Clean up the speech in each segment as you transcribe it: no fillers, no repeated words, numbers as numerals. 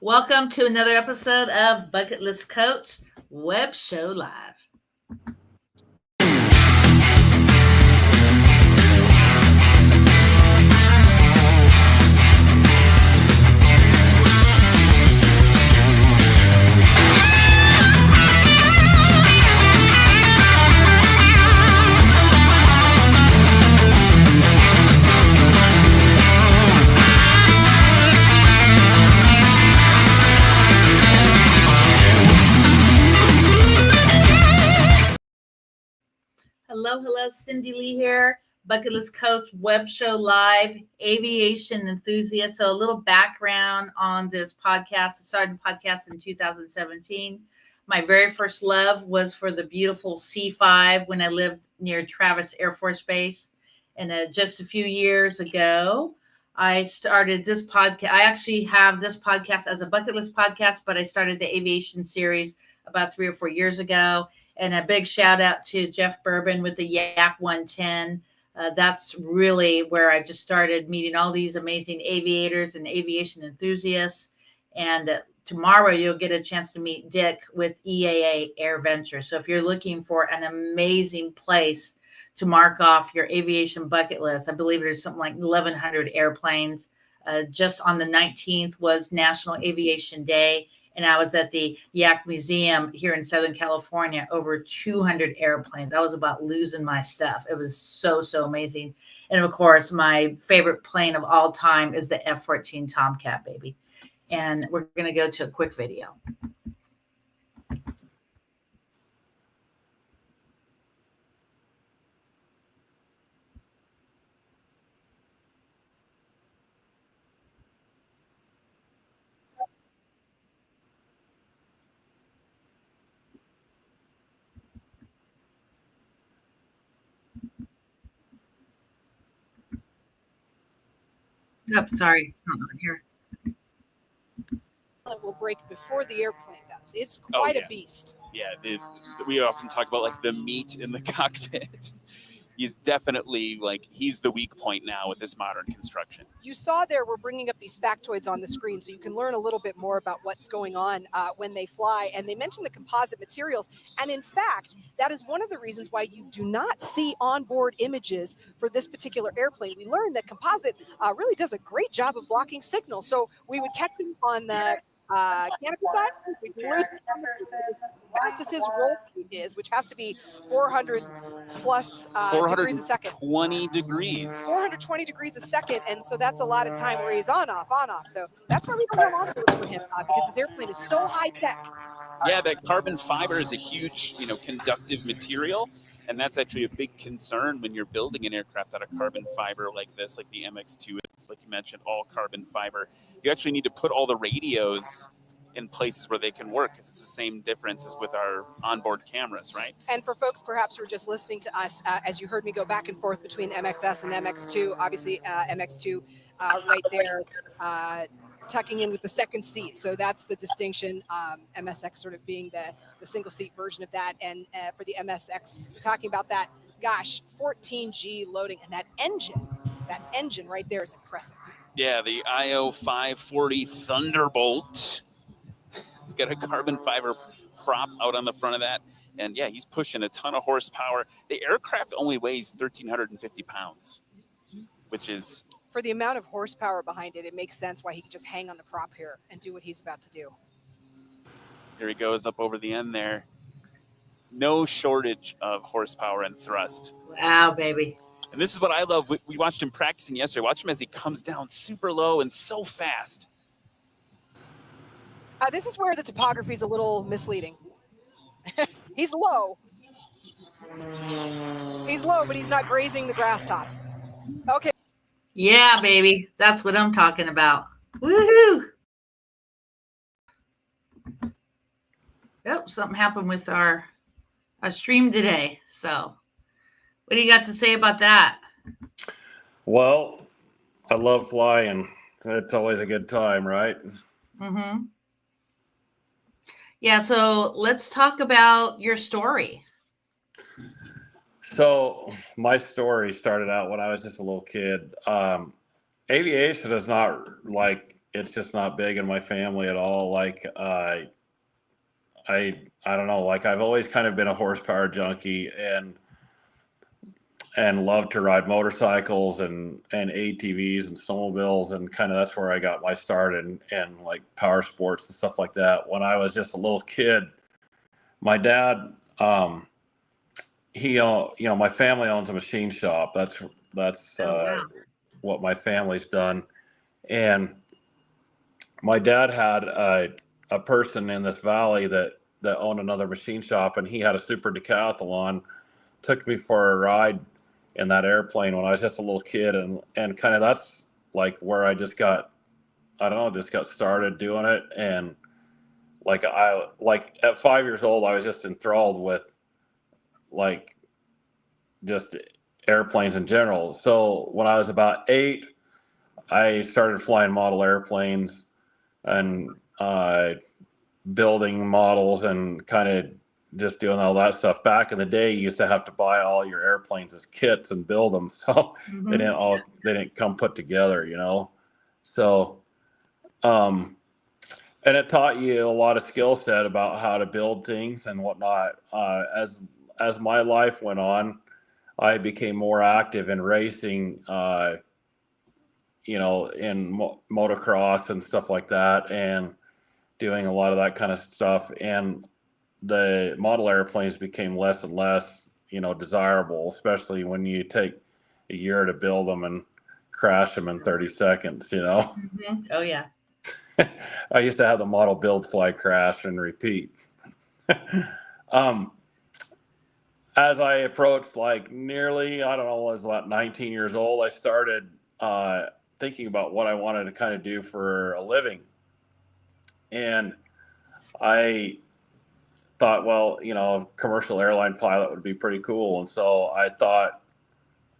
Welcome to another episode of Bucket List Coach Web Show Live. Hello, Cindy Lee here, Bucket List Coach Web Show Live, aviation enthusiast. So, a little background on this podcast. I started the podcast in 2017. My very first love was for the beautiful C5 when I lived near Travis Air Force Base. And just a few years ago, I started this podcast. I actually have this podcast as a bucket list podcast, but I started the aviation series about 3 or 4 years ago. And a big shout out to Jeff Bourbon with the Yak 110. That's really where I just started meeting all these amazing aviators and aviation enthusiasts. And tomorrow you'll get a chance to meet Dick with EAA Air Venture. So if you're looking for an amazing place to mark off your aviation bucket list, I believe there's something like 1,100 airplanes. Just on the 19th was National Aviation Day. And I was at the Yak Museum here in Southern California, over 200 airplanes. I was about losing my stuff. It was so amazing. And of course, my favorite plane of all time is the F-14 Tomcat, baby. And we're going to go to a quick video. Oh, sorry, it's not on here. It will break before the airplane does. It's quite a beast. Yeah, we often talk about like the meat in the cockpit. He's definitely he's the weak point now with this modern construction. You saw there, we're bringing up these factoids on the screen so you can learn a little bit more about what's going on when they fly. And they mentioned the composite materials. And in fact, that is one of the reasons why you do not see onboard images for this particular airplane. We learned that composite really does a great job of blocking signal. So we would catch them on the canopy side, we lose fast as his roll is, which has to be 400 plus degrees a second. 420 degrees a second, and so that's a lot of time where he's on off. So that's why we don't have onboards for him because his airplane is so high tech. Yeah, that carbon fiber is a huge, conductive material, and that's actually a big concern when you're building an aircraft out of carbon fiber like this, like the MX2. It's like you mentioned, all carbon fiber. You actually need to put all the radios in places where they can work because it's the same difference as with our onboard cameras, right? And for folks perhaps who are just listening to us, as you heard me go back and forth between MXS and MX2, obviously MX2 right there tucking in with the second seat. So that's the distinction, MSX sort of being the single seat version of that. And for the MSX, talking about that, gosh, 14G loading, and that engine right there is impressive. Yeah, the IO 540 Thunderbolt. He's got a carbon fiber prop out on the front of that. And yeah, he's pushing a ton of horsepower. The aircraft only weighs 1,350 pounds, which is... For the amount of horsepower behind it, it makes sense why he could just hang on the prop here and do what he's about to do. Here he goes up over the end there. No shortage of horsepower and thrust. Wow, baby. And this is what I love. We watched him practicing yesterday. Watch him as he comes down super low and so fast. This is where the topography is a little misleading. He's low. He's low, but he's not grazing the grass top. Okay. Yeah, baby. That's what I'm talking about. Woohoo! Oh, something happened with our stream today. So what do you got to say about that? Well, I love flying. It's always a good time, right? Mm-hmm. Yeah, so let's talk about your story. So my story started out when I was just a little kid. Aviation is not like it's just not big in my family at all. Like, I don't know. Like, I've always kind of been a horsepower junkie and love to ride motorcycles and ATVs and snowmobiles, and kind of that's where I got my start in like power sports and stuff like that. When I was just a little kid, my dad, my family owns a machine shop. That's Oh, wow. what my family's done, and my dad had a person in this valley that owned another machine shop, and he had a super decathlon. Took me for a ride in that airplane when I was just a little kid, and kind of that's like where I just got, I don't know, just got started doing it. And like at 5 years old, I was just enthralled with like just airplanes in general. So when I was about 8, I started flying model airplanes and building models and kind of just doing all that stuff. Back in the day, you used to have to buy all your airplanes as kits and build them, so they didn't come put together, So, and it taught you a lot of skill set about how to build things and whatnot. As my life went on, I became more active in racing, in motocross and stuff like that, and doing a lot of that kind of stuff. And the model airplanes became less and less, desirable, especially when you take a year to build them and crash them in 30 seconds, Mm-hmm. Oh, yeah. I used to have the model build, fly, crash, and repeat. As I approached like nearly, I don't know, I was about 19 years old, I started thinking about what I wanted to kind of do for a living. And I thought, well, a commercial airline pilot would be pretty cool. And so I thought,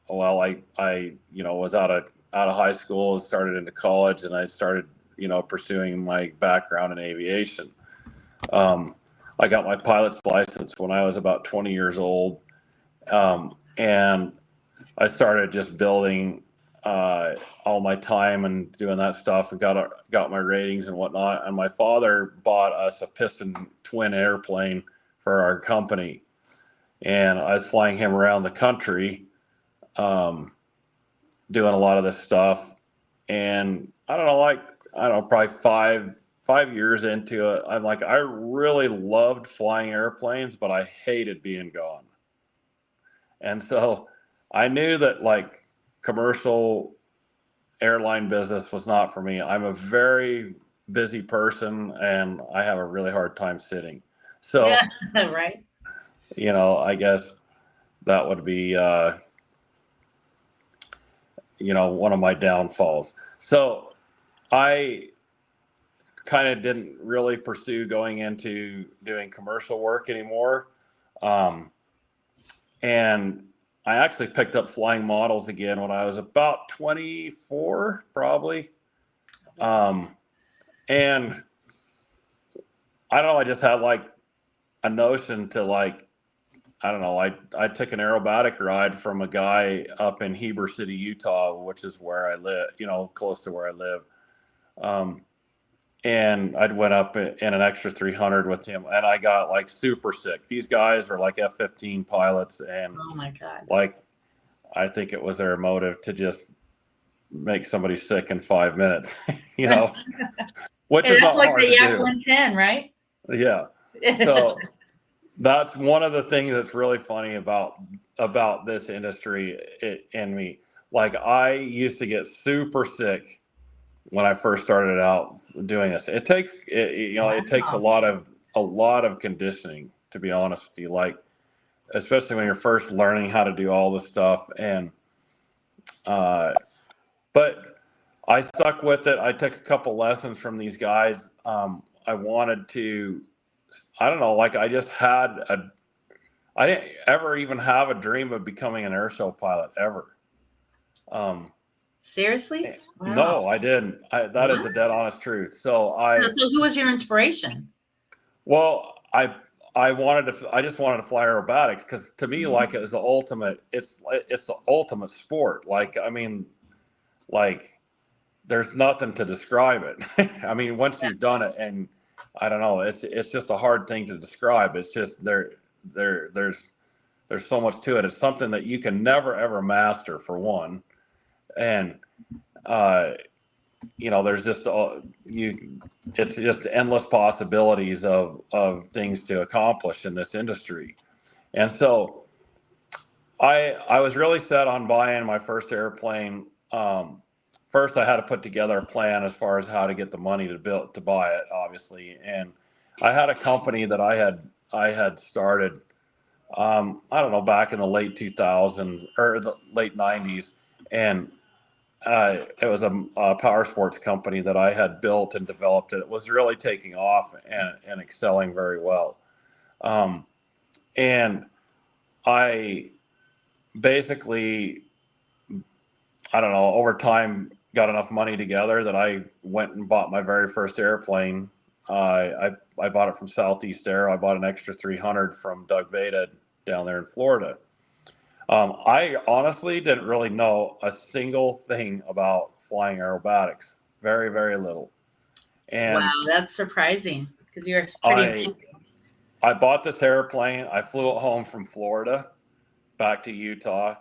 well, I was out of high school and started into college, and I started, pursuing my background in aviation. I got my pilot's license when I was about 20 years old. And I started just building all my time and doing that stuff, and got my ratings and whatnot. And my father bought us a piston twin airplane for our company, and I was flying him around the country, doing a lot of this stuff. And I don't know, probably five years into it, I'm like, I really loved flying airplanes, but I hated being gone. And so I knew that like commercial airline business was not for me. I'm a very busy person, and I have a really hard time sitting. So, Yeah, right. I guess that would be, one of my downfalls. So I kind of didn't really pursue going into doing commercial work anymore. And I actually picked up flying models again when I was about 24, probably. And I don't know, I just had like a notion to like, I don't know, I took an aerobatic ride from a guy up in Heber City, Utah, which is where I live, close to where I live. And I went up in an extra 300 with him, and I got like super sick. These guys are like F-15 pilots, and Oh, my God. like, I think it was their motive to just make somebody sick in 5 minutes, which is That's not like hard the to Yak do. 110, right? Yeah. So that's one of the things that's really funny about this industry and me. Like, I used to get super sick when I first started out doing this. It takes it takes a lot of conditioning, to be honest with you. Like, especially when you're first learning how to do all this stuff. And but I stuck with it. I took a couple lessons from these guys. I wanted to, I don't know, like I didn't ever even have a dream of becoming an airshow pilot ever. Seriously? Wow. No, I didn't. That is the dead honest truth. So who was your inspiration? well, I just wanted to fly aerobatics, because to me, like, it was the ultimate. It's the ultimate sport. Like, I mean, like, there's nothing to describe it. I mean, once you've done it, and I don't know, it's just a hard thing to describe. It's just there's so much to it. It's something that you can never ever master, for one, and there's just it's just endless possibilities of things to accomplish in this industry. And so I was really set on buying my first airplane. First, I had to put together a plan as far as how to get the money to buy it, obviously. And I had a company that I had started, I don't know, back in the late 2000s or the late 90s, and it was a power sports company that I had built and developed, and it was really taking off and excelling very well. And I basically, I don't know, over time got enough money together that I went and bought my very first airplane. I bought it from Southeast Air. I bought an extra 300 from Doug Veda down there in Florida. I honestly didn't really know a single thing about flying aerobatics. Very, very little. And Wow, that's surprising because you're pretty. I bought this airplane. I flew it home from Florida back to Utah,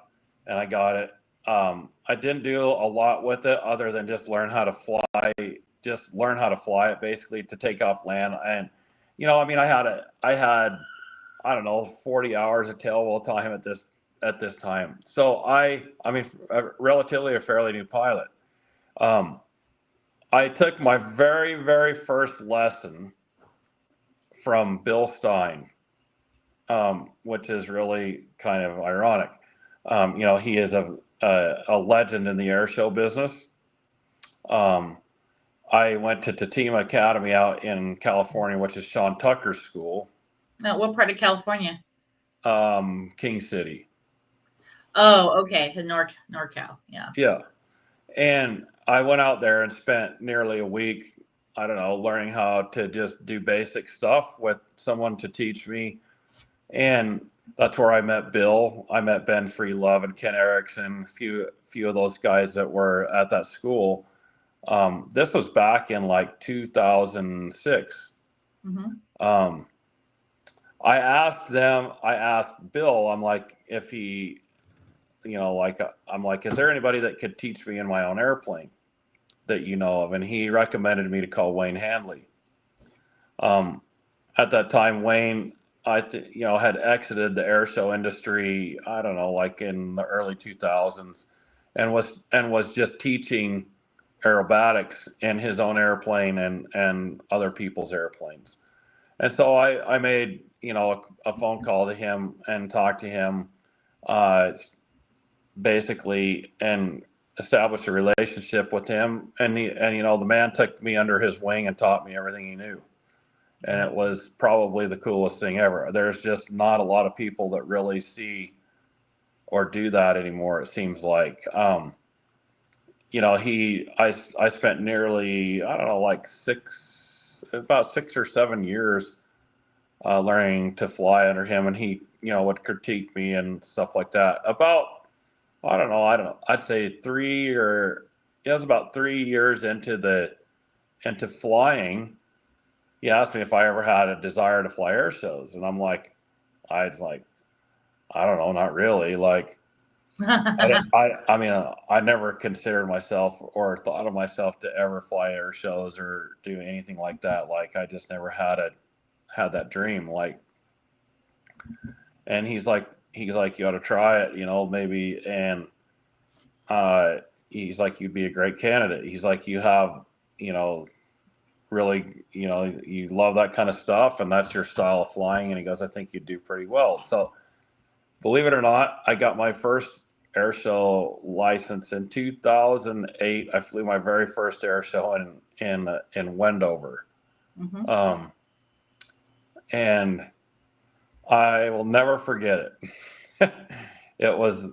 and I got it. I didn't do a lot with it other than just learn how to fly it basically, to take off, land. And, I mean, I had, I don't know, 40 hours of tailwheel time at this time. So I mean, relatively a fairly new pilot. I took my very, very first lesson from Bill Stein, which is really kind of ironic. He is a legend in the air show business. I went to Tatima Academy out in California, which is Sean Tucker's school. Now, what part of California? King City. Oh, okay. NorCal. Yeah. Yeah. And I went out there and spent nearly a week, I don't know, learning how to just do basic stuff with someone to teach me. And that's where I met Bill. I met Ben Freelove and Ken Erickson, a few of those guys that were at that school. This was back in like 2006. Mm-hmm. I asked Bill, I'm like, if he, I'm like, is there anybody that could teach me in my own airplane that you know of? And he recommended me to call Wayne Handley. At that time, Wayne, had exited the air show industry, I don't know, like in the early 2000s, and was just teaching aerobatics in his own airplane and other people's airplanes. And so I made, a phone call to him and talked to him, basically, and established a relationship with him. And the man took me under his wing and taught me everything he knew. And it was probably the coolest thing ever. There's just not a lot of people that really see or do that anymore, it seems like. I spent nearly, I don't know, like about 6 or 7 years learning to fly under him. And he, would critique me and stuff like that. About, I don't know, I'd say it was about 3 years into flying. He asked me if I ever had a desire to fly air shows. And I'm like, I don't know, not really. Like, I mean, I never considered myself or thought of myself to ever fly air shows or do anything like that. Like, I just never had that dream. Like, and he's like, you ought to try it, maybe. And he's like, you'd be a great candidate. He's like, you have, really, you love that kind of stuff, and that's your style of flying. And he goes, I think you'd do pretty well. So, believe it or not, I got my first air show license in 2008. I flew my very first air show in Wendover. Mm-hmm. And I will never forget it. It was,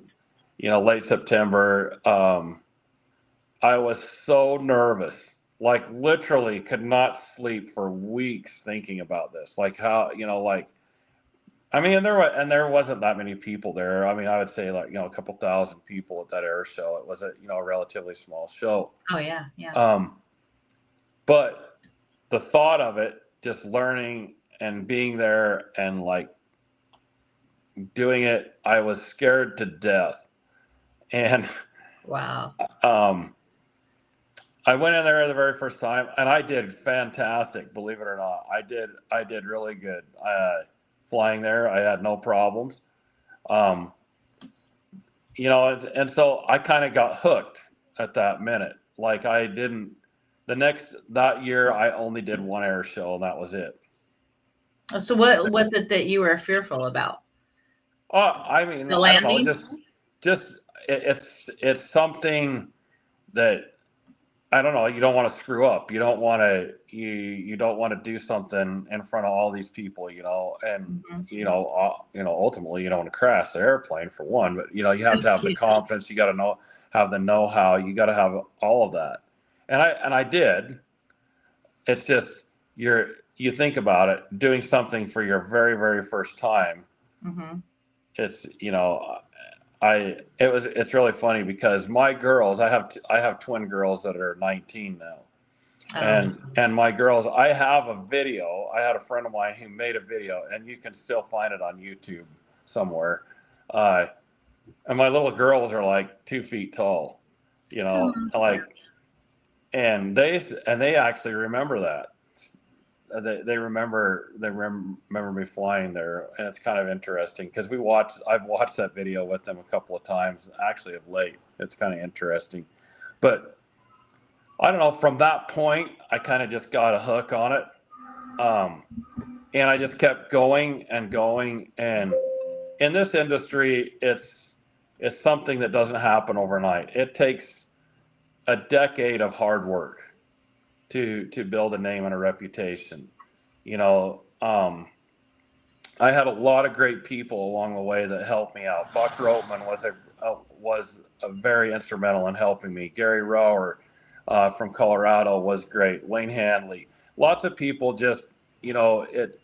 late September. I was so nervous. Like, literally could not sleep for weeks thinking about this. Like, how, I mean, there wasn't that many people there. I mean, I would say like, a couple thousand people at that air show. It was a relatively small show. Oh yeah, yeah. But the thought of it, just learning and being there and like doing it, I was scared to death. And Wow. I went in there the very first time and I did fantastic, believe it or not. I did really good. Flying there, I had no problems. Um, and so I kind of got hooked at that minute. Like that year I only did one air show and that was it. So what was it that you were fearful about? I mean, The I don't know, landing? just it's something that I don't know. You don't want to screw up. You don't want to do something in front of all these people, and Mhm. ultimately you don't want to crash the airplane for one. But you have to have the confidence. You got to have the know-how. You got to have all of that. And I did. It's just you think about it, doing something for your very very first time. Mhm. It's it's really funny because my girls, I have twin girls that are 19 now. Oh. And my girls, I have a video. I had a friend of mine who made a video, and you can still find it on YouTube somewhere. And my little girls are like 2 feet tall, like, and they actually remember that. They remember me flying there, and it's kind of interesting because I've watched that video with them a couple of times actually of late. It's kind of interesting, but I don't know. From that point, I kind of just got a hook on it, and I just kept going and going. And in this industry, it's something that doesn't happen overnight. It takes a decade of hard work to build a name and a reputation. You know, I had a lot of great people along the way that helped me out. Buck Ropeman was a very instrumental in helping me. Gary Rower from Colorado was great. Wayne Handley, lots of people just it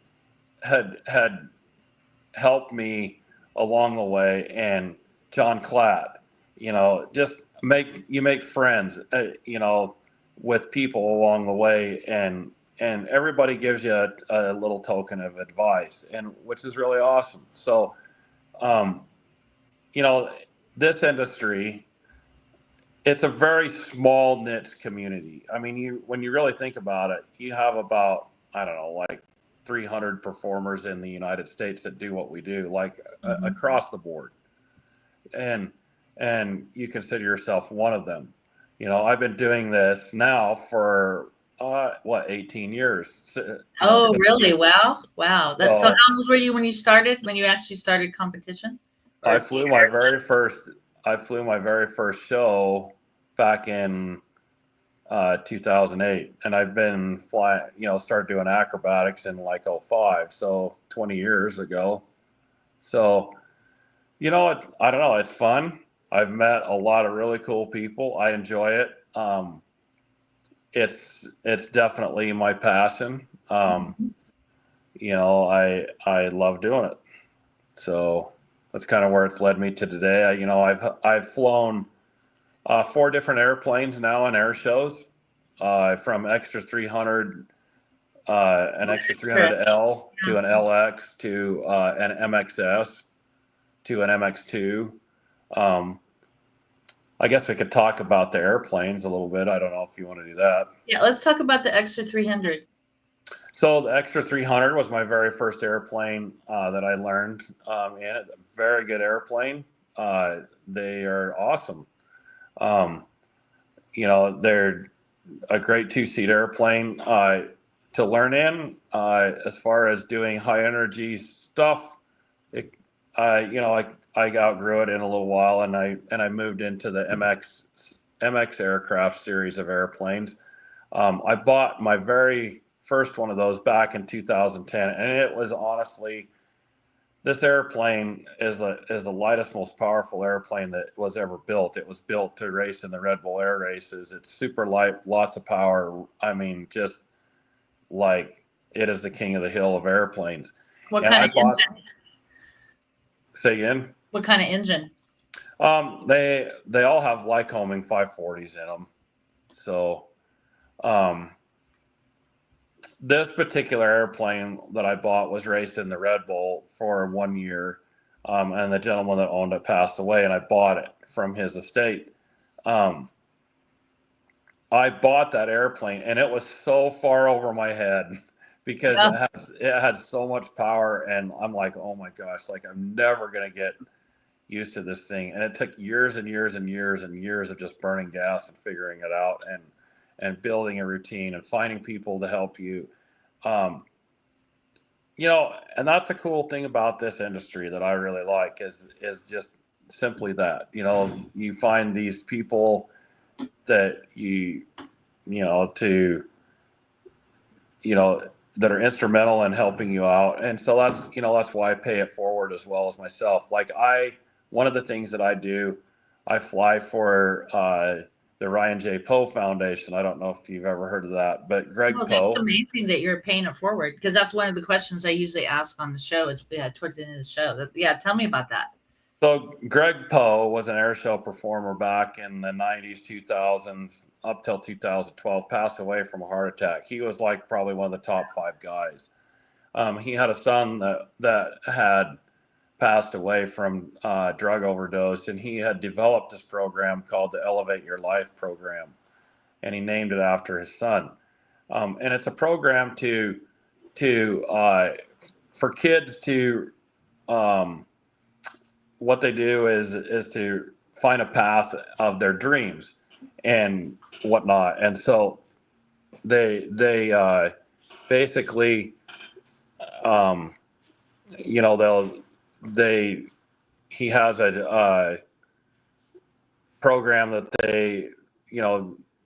had helped me along the way. And John Klatt, just make friends, with people along the way, and everybody gives you a little token of advice, and which is really awesome. So, um, you know, this industry, it's a very small niche community. I mean, when you really think about it, you have about, I don't know, like 300 performers in the United States that do what we do, like Mhm. across the board, and you consider yourself one of them. I've been doing this now for 18 years. Oh, really? Wow. Wow. So So how old were you when you started? When you actually started competition? I Or flew my very first I flew my very first show back in 2008, and I've been flying. Started doing acrobatics in like '05, so 20 years ago. So I don't know. It's fun. I've met a lot of really cool people. I enjoy it. It's definitely my passion. I love doing it. So that's kind of where it's led me to today. I've flown 4 different airplanes now in air shows, from extra 300, an extra Sure. 300L to an LX to an MXS to an MX2. Um, I guess we could talk about the airplanes a little bit. I don't know if you want to do that. Yeah, let's talk about the extra 300. So the extra 300 was my very first airplane that I learned in it. Very good airplane. They are awesome. Um, they're a great 2-seat airplane to learn in. As far as doing high energy stuff, I outgrew it in a little while, and I moved into the MX aircraft series of airplanes. I bought my very first one of those back in 2010, and it was honestly, this airplane is the lightest, most powerful airplane that was ever built. It was built to race in the Red Bull Air races. It's super light, lots of power. I mean, just like, it is the king of the hill of airplanes. What And kind I of bought engine? Say again? What kind of engine? They all have Lycoming 540s in them. So, this particular airplane that I bought was raced in the Red Bull for 1 year. And the gentleman that owned it passed away, and I bought it from his estate. I bought that airplane, and it was so far over my head because Yeah. it had so much power, and I'm like, oh my gosh, like I'm never gonna get used to this thing. And it took years and years and years and years of just burning gas and figuring it out and building a routine and finding people to help you. And that's the cool thing about this industry that I really like is just simply that, you find these people that that are instrumental in helping you out. And so that's why I pay it forward as well as myself. Like one of the things that I do, I fly for the Ryan J. Poe Foundation. I don't know if you've ever heard of that, but Greg Well, that's Poe. amazing that you're paying it forward, because that's one of the questions I usually ask on the show. Is towards the end of the show. Tell me about that. So Greg Poe was an air show performer back in the 90s, 2000s, up till 2012, passed away from a heart attack. He was like probably one of the top 5 guys. He had a son that had passed away from drug overdose, and he had developed this program called the Elevate Your Life program, and he named it after his son. And it's a program for kids to what they do is to find a path of their dreams and whatnot. And so they basically he has a program that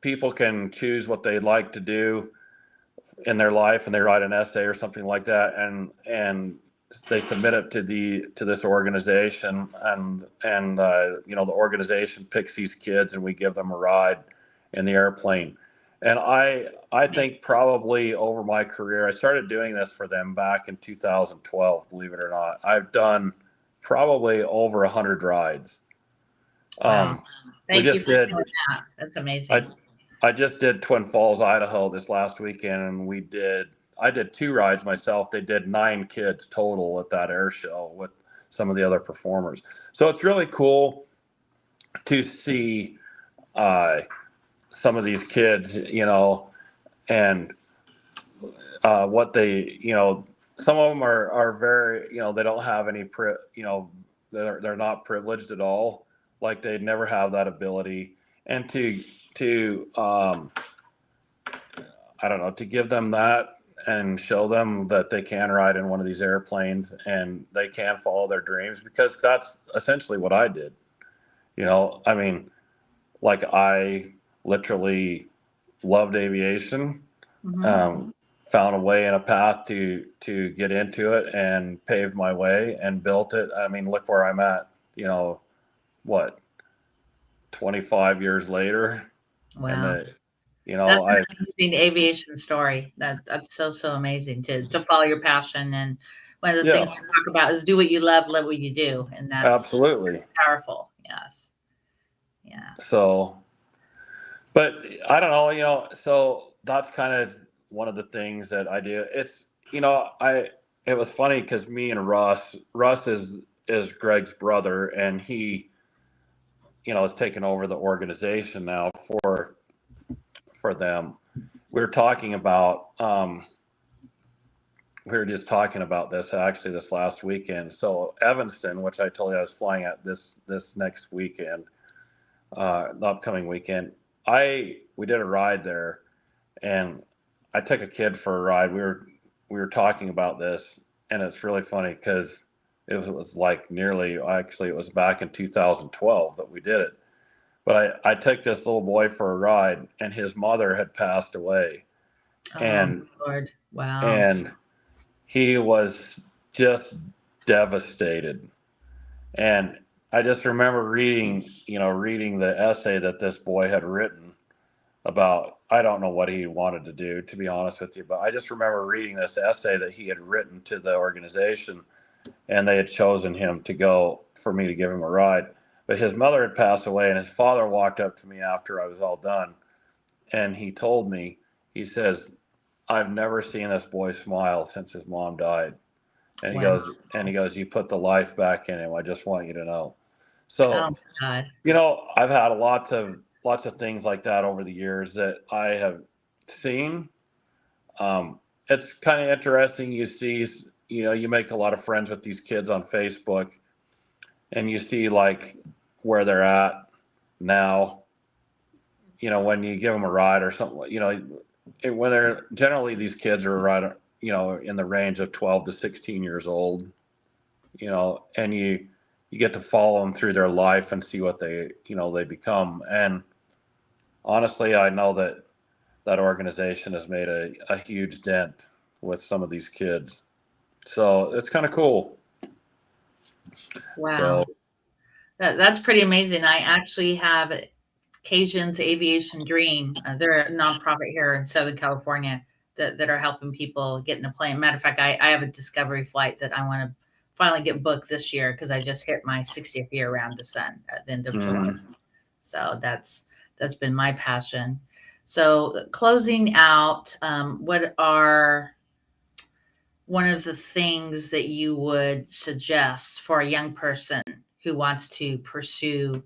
people can choose what they'd like to do in their life, and they write an essay or something like that, and they submit it to this organization, and the organization picks these kids, and we give them a ride in the airplane. And I think probably over my career, I started doing this for them back in 2012, believe it or not. I've done probably over 100 rides. Wow. Thank you for did doing that. That's amazing. I just did Twin Falls, Idaho this last weekend, and I did 2 rides myself. They did 9 kids total at that air show with some of the other performers. So it's really cool to see some of these kids, and what they, some of them are very, they don't have any, they're not privileged at all. Like they'd never have that ability. And to I don't know, to give them that and show them that they can ride in one of these airplanes and they can follow their dreams, because that's essentially what I did. I mean, like I literally loved aviation, found a way and a path to get into it and paved my way and built it. I mean, look where I'm at, 25 years later. Wow. And that's an amazing aviation story. That's so amazing to follow your passion. And one of the things you talk about is do what you love what you do. And that's absolutely powerful. Yes. Yeah. So, but I don't know, so that's kind of one of the things that I do. It's, it was funny because me and Russ is Greg's brother, and he, is taking over the organization now for them. We were talking about, we were just talking about this actually this last weekend. So Evanston, which I told you I was flying at this next weekend, the upcoming weekend, we did a ride there, and I took a kid for a ride. We were talking about this, and it's really funny because it was like it was back in 2012 that we did it. But I took this little boy for a ride, and his mother had passed away. Oh, Lord. Wow. And he was just devastated. And I just remember reading the essay that this boy had written about, I don't know what he wanted to do, to be honest with you, but I just remember reading this essay that he had written to the organization. and they had chosen him to go for me to give him a ride. But his mother had passed away, and his father walked up to me after I was all done, and he told me, he says, "I've never seen this boy smile since his mom died." And Wow. he goes, "You put the life back in him. I just want you to know." Oh So, my God. I've had lots of things like that over the years that I have seen. It's kind of interesting. You see, you make a lot of friends with these kids on Facebook, and you see like where they're at now. When you give them a ride or something, when they're generally these kids are right, in the range of 12 to 16 years old, and you get to follow them through their life and see what they become. And honestly, I know that organization has made a huge dent with some of these kids. So it's kind of cool. Wow. So That's pretty amazing. I actually have Cajun's Aviation Dream. They're a nonprofit here in Southern California that are helping people get in a plane. Matter of fact, I have a discovery flight that I want to finally get booked this year because I just hit my 60th year around the sun at the end of July. So that's been my passion. So closing out, what are one of the things that you would suggest for a young person who wants to pursue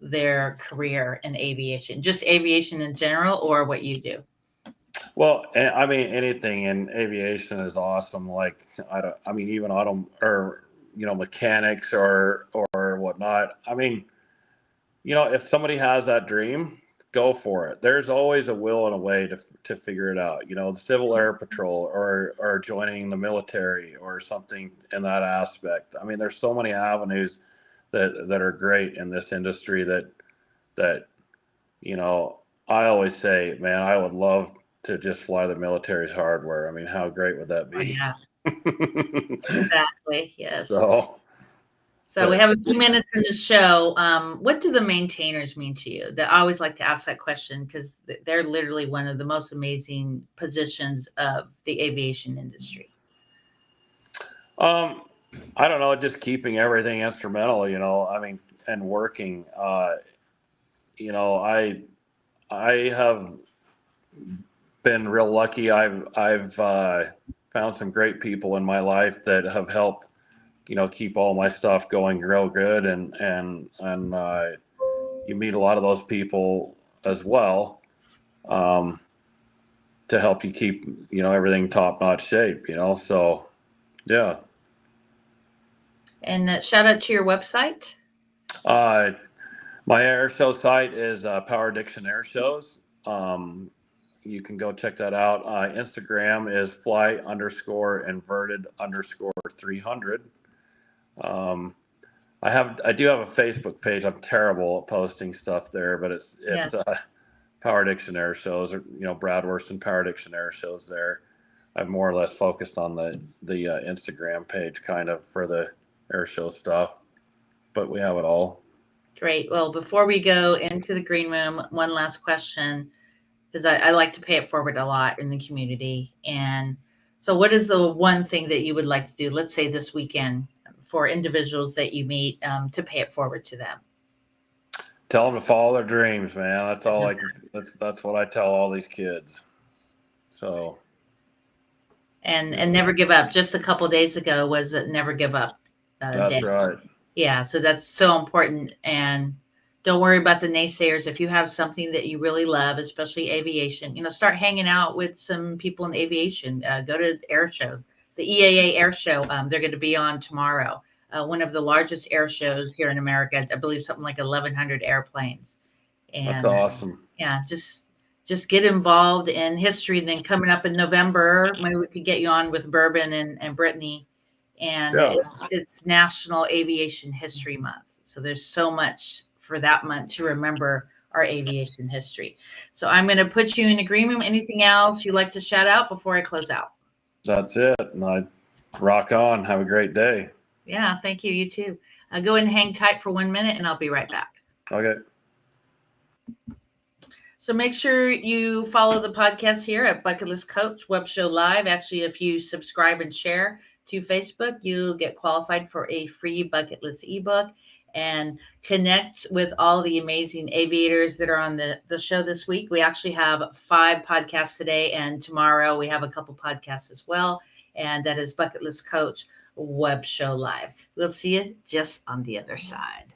their career in aviation, just aviation in general, or what you do? Well, I mean, anything in aviation is awesome. Like, I mean, even auto or mechanics or whatnot. I mean, if somebody has that dream, go for it. There's always a will and a way to figure it out. The Civil Air Patrol or joining the military or something in that aspect. I mean, there's so many avenues that are great in this industry that I always say, man, I would love to just fly the military's hardware. I mean, how great would that Oh, be? yeah, exactly. Yes. So, So we but have a few minutes in the show. What do the maintainers mean to you? That I always like to ask that question because they're literally one of the most amazing positions of the aviation industry. I don't know, just keeping everything instrumental, I mean, and working. I have been real lucky. I've found some great people in my life that have helped, keep all my stuff going real good, and you meet a lot of those people as well, um, to help you keep, everything top notch shape. So yeah. And shout out to your website. Uh, my air show site is Power Diction Air Shows. You can go check that out. Instagram is fly_inverted_300. I do have a Facebook page. I'm terrible at posting stuff there, but it's Yes. Power Diction Air Shows, or Brad Wursten Power Diction Air Shows there. I've more or less focused on the Instagram page kind of for the air show stuff, but we have it all. Great. Well, before we go into the green room, one last question, because I like to pay it forward a lot in the community. And so, what is the one thing that you would like to do, let's say this weekend, for individuals that you meet to pay it forward to them? Tell them to follow their dreams, man. That's all that's what I tell all these kids. So. And never give up. Just a couple days ago was a never give up That's day. right. Yeah, so that's so important. And don't worry about the naysayers. If you have something that you really love, especially aviation, start hanging out with some people in aviation. Go to air shows. The EAA air show, they're going to be on tomorrow. One of the largest air shows here in America. I believe something like 1,100 airplanes. And that's awesome. Yeah, just get involved in history. And then coming up in November, maybe we could get you on with Bourbon and Brittany. And Yeah. it's National Aviation History Month. So there's so much for that month to remember our aviation history. So I'm going to put you in agreement. Anything else you'd like to shout out before I close out? That's it. And I rock on. Have a great day. Yeah, thank you. You too. Go ahead and hang tight for 1 minute and I'll be right back. Okay. So make sure you follow the podcast here at Bucket List Coach Web Show Live. Actually, if you subscribe and share, to Facebook, you'll get qualified for a free bucket list ebook and connect with all the amazing aviators that are on the show this week. We actually have 5 podcasts today, and tomorrow we have a couple podcasts as well. And that is Bucket List Coach Web Show Live. We'll see you just on the other side.